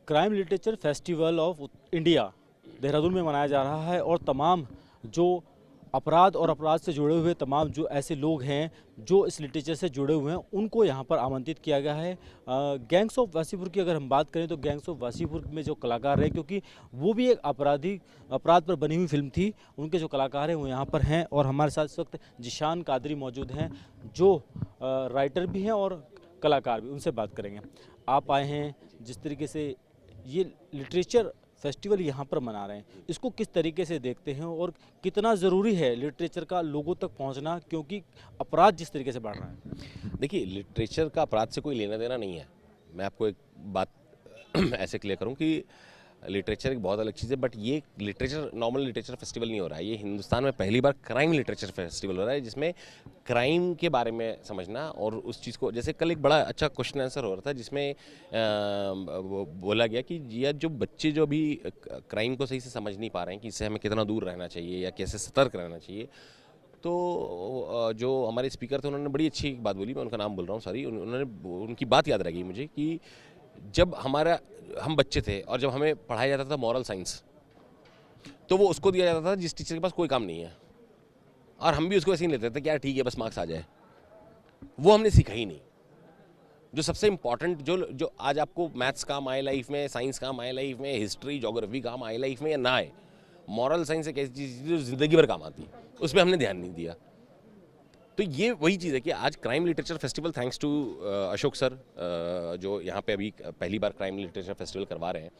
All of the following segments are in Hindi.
Crime literature festival of India Dehradun में मनाया जा रहा है और तमाम जो अपराध और अपराध से जुड़े हुए तमाम जो ऐसे लोग हैं जो इस लिटरेचर से जुड़े हुए हैं उनको यहाँ पर आमंत्रित किया गया है। गैंग्स ऑफ वासीपुर की अगर हम बात करें तो गैंग्स ऑफ वासीपुर में जो कलाकार हैं, क्योंकि वो भी एक अपराध पर बनी हुई फिल्म थी, उनके जो कलाकार हैं वो यहाँ पर हैं और हमारे साथ इस वक्त जिशान कादरी मौजूद हैं जो राइटर भी हैं और कलाकार भी। उनसे बात करेंगे। आप आए हैं, जिस तरीके से ये लिटरेचर फेस्टिवल यहाँ पर मना रहे हैं, इसको किस तरीके से देखते हैं और कितना ज़रूरी है लिटरेचर का लोगों तक पहुँचना, क्योंकि अपराध जिस तरीके से बढ़ रहा है? देखिए, लिटरेचर का अपराध से कोई लेना देना नहीं है। मैं आपको एक बात ऐसे क्लियर करूं कि लिटरेचर एक बहुत अलग चीज़ है, बट ये लिटरेचर नॉर्मल लिटरेचर फेस्टिवल नहीं हो रहा है। ये हिंदुस्तान में पहली बार क्राइम लिटरेचर फेस्टिवल हो रहा है, जिसमें क्राइम के बारे में समझना और उस चीज़ को, जैसे कल एक बड़ा अच्छा क्वेश्चन आंसर हो रहा था जिसमें बोला गया कि यह जो बच्चे जो अभी क्राइम को सही से समझ नहीं पा रहे हैं कि इससे हमें कितना दूर रहना चाहिए या कैसे सतर्क रहना चाहिए, तो जो हमारे स्पीकर थे उन्होंने बड़ी अच्छी बात बोली। मैं उनका नाम बोल रहा हूँ, सॉरी। उनकी बात याद रह गई मुझे कि जब हम बच्चे थे और जब हमें पढ़ाया जाता था मॉरल साइंस, तो वो उसको दिया जाता था जिस टीचर के पास कोई काम नहीं है, और हम भी उसको ऐसे ही लेते थे कि यार ठीक है बस मार्क्स आ जाए। वो हमने सीखा ही नहीं। जो सबसे इंपॉर्टेंट जो आज आपको मैथ्स काम आए लाइफ में, साइंस काम आए लाइफ में, हिस्ट्री ज्योग्राफी काम आए लाइफ में या ना आए, मॉरल साइंस एक ऐसी चीज़ जो जिंदगी भर काम आती है, उस पर हमने ध्यान नहीं दिया। तो ये वही चीज़ है कि आज crime literature festival, thanks to Ashok sir, जो यहाँ पे अभी पहली बार क्राइम लिटरेचर फेस्टिवल करवा रहे हैं,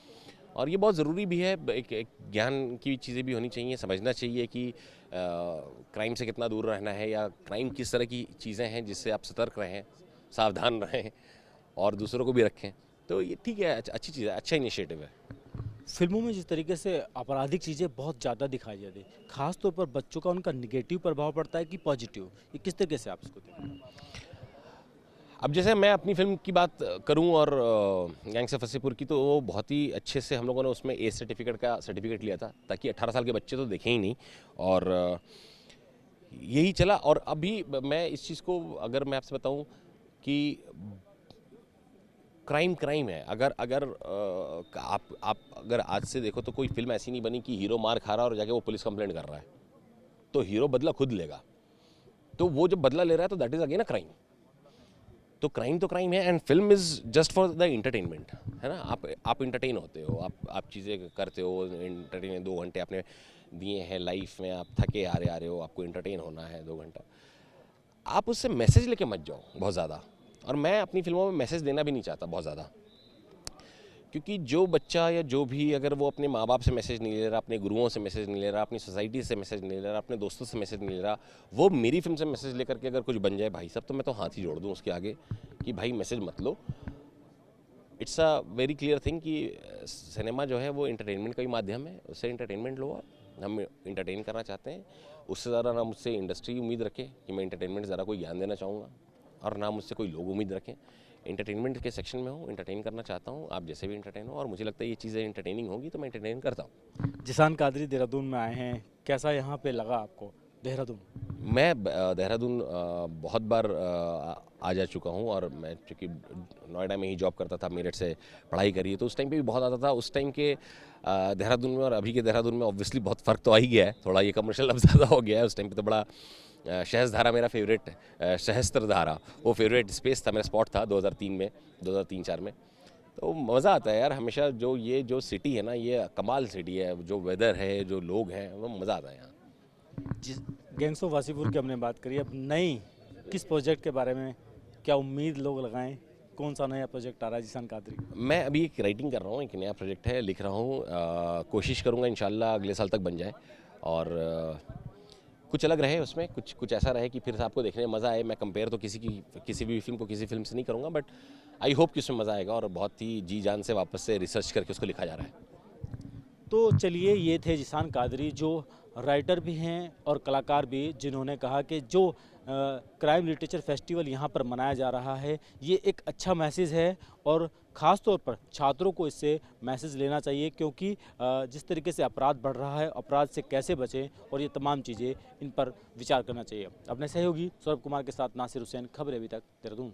और ये बहुत ज़रूरी भी है। एक ज्ञान की चीज़ें भी होनी चाहिए, समझना चाहिए कि क्राइम से कितना दूर रहना है या क्राइम किस तरह की चीज़ें हैं जिससे आप सतर्क रहें, सावधान रहें और दूसरों को भी रखें। तो ये ठीक है, अच्छी चीज़ है, अच्छा इनिशिएटिव है। फिल्मों में जिस तरीके से आपराधिक चीज़ें बहुत ज़्यादा दिखाई जाती है, खासतौर पर बच्चों का उनका निगेटिव प्रभाव पड़ता है कि पॉजिटिव, ये किस तरीके से आप इसको देखते हैं? अब जैसे मैं अपनी फिल्म की बात करूं और गैंग्स ऑफ वासेपुर की, तो वो बहुत ही अच्छे से हम लोगों ने उसमें ए सर्टिफिकेट का सर्टिफिकेट लिया था, ताकि 18 साल के बच्चे तो देखें ही नहीं, और यही चला। और अभी मैं इस चीज़ को अगर मैं आपसे बताऊं कि क्राइम है। अगर आप अगर आज से देखो तो कोई फिल्म ऐसी नहीं बनी कि हीरो मार खा रहा है और जाके वो पुलिस कंप्लेंट कर रहा है, तो हीरो बदला खुद लेगा। तो वो जब बदला ले रहा है तो that is again a crime. तो क्राइम है, and film is just for the entertainment, है ना। आप इंटरटेन होते हो, आप चीज़ें करते हो, एंटरटेन 2 घंटे आपने दिए हैं लाइफ में, आप थके आ रहे हो, आपको इंटरटेन होना है 2 घंटा, आप उससे मैसेज लेके मत जाओ बहुत ज़्यादा। और मैं अपनी फिल्मों में मैसेज देना भी नहीं चाहता बहुत ज़्यादा, क्योंकि जो बच्चा या जो भी, अगर वो अपने माँ बाप से मैसेज नहीं ले रहा, अपने गुरुओं से मैसेज नहीं ले रहा, अपनी सोसाइटी से मैसेज नहीं ले रहा, अपने दोस्तों से मैसेज नहीं ले रहा, वो मेरी फिल्म से मैसेज लेकर के अगर कुछ बन जाए भाई साहब, तो मैं तो हाथ ही जोड़ दूँ उसके आगे कि भाई मैसेज मत लो। It's a very clear thing कि सिनेमा जो है वो एंटरटेनमेंट का ही माध्यम है, उससे एंटरटेनमेंट लो आप। हम एंटरटेन करना चाहते हैं, उससे ज़्यादा ना मुझसे इंडस्ट्री उम्मीद रखे कि मैं एंटरटेनमेंट ज़रा कोई ज्ञान देना चाहूँगा, और ना मुझसे कोई लोग उम्मीद रखें। एंटरटेनमेंट के सेक्शन में हूँ, एंटरटेन करना चाहता हूँ, आप जैसे भी एंटरटेन हो, और मुझे लगता है ये चीज़ें एंटरटेनिंग होगी तो मैं एंटरटेन करता हूँ। जिशान कादरी देहरादून में आए हैं, कैसा यहाँ पे लगा आपको देहरादून? मैं देहरादून बहुत बार आ जा चुका हूँ, और मैं चूँकि नोएडा में ही जॉब करता था, मेरठ से पढ़ाई करी है, तो उस टाइम पे भी बहुत आता था। उस टाइम के देहरादून में और अभी के देहरादून में ऑब्वियसली बहुत फ़र्क तो आ ही गया है, थोड़ा ये कमर्शियल अब ज़्यादा हो गया है। उस टाइम पे तो बड़ा सहस्त्रधारा मेरा फेवरेट, सहस्त्रधारा वो फेवरेट स्पेस था, मेरा स्पॉट था 2003 में, 2003-4 में। तो मज़ा आता है यार हमेशा। जो सिटी है ना, ये कमाल सिटी है, जो वेदर है, जो लोग हैं, वो मज़ा आता है यहाँ। जिस गैंग्स ऑफ वासीपुर की हमने बात करी, अब नई किस प्रोजेक्ट के बारे में क्या उम्मीद लोग लगाएं? कौन सा नया प्रोजेक्ट आ रहा है जिशान कादरी? मैं अभी एक राइटिंग कर रहा हूँ, एक नया प्रोजेक्ट है, लिख रहा हूँ। कोशिश करूँगा इंशाल्लाह अगले साल तक बन जाए, और कुछ अलग रहे उसमें, कुछ ऐसा रहे कि फिर आपको देखने में मज़ा आए। मैं कंपेयर तो किसी भी फिल्म को किसी फिल्म से नहीं करूँगा, बट आई होप कि उसमें मज़ा आएगा, और बहुत ही जी जान से वापस से रिसर्च करके उसको लिखा जा रहा है। तो चलिए, ये थे जिशान कादरी, जो राइटर भी हैं और कलाकार भी, जिन्होंने कहा कि जो क्राइम लिटरेचर फेस्टिवल यहाँ पर मनाया जा रहा है, ये एक अच्छा मैसेज है, और ख़ास तौर पर छात्रों को इससे मैसेज लेना चाहिए, क्योंकि जिस तरीके से अपराध बढ़ रहा है, अपराध से कैसे बचें, और ये तमाम चीज़ें, इन पर विचार करना चाहिए। अपने सहयोगी सौरभ कुमार के साथ नासिर हुसैन, खबरें अभी तक, देहरादून।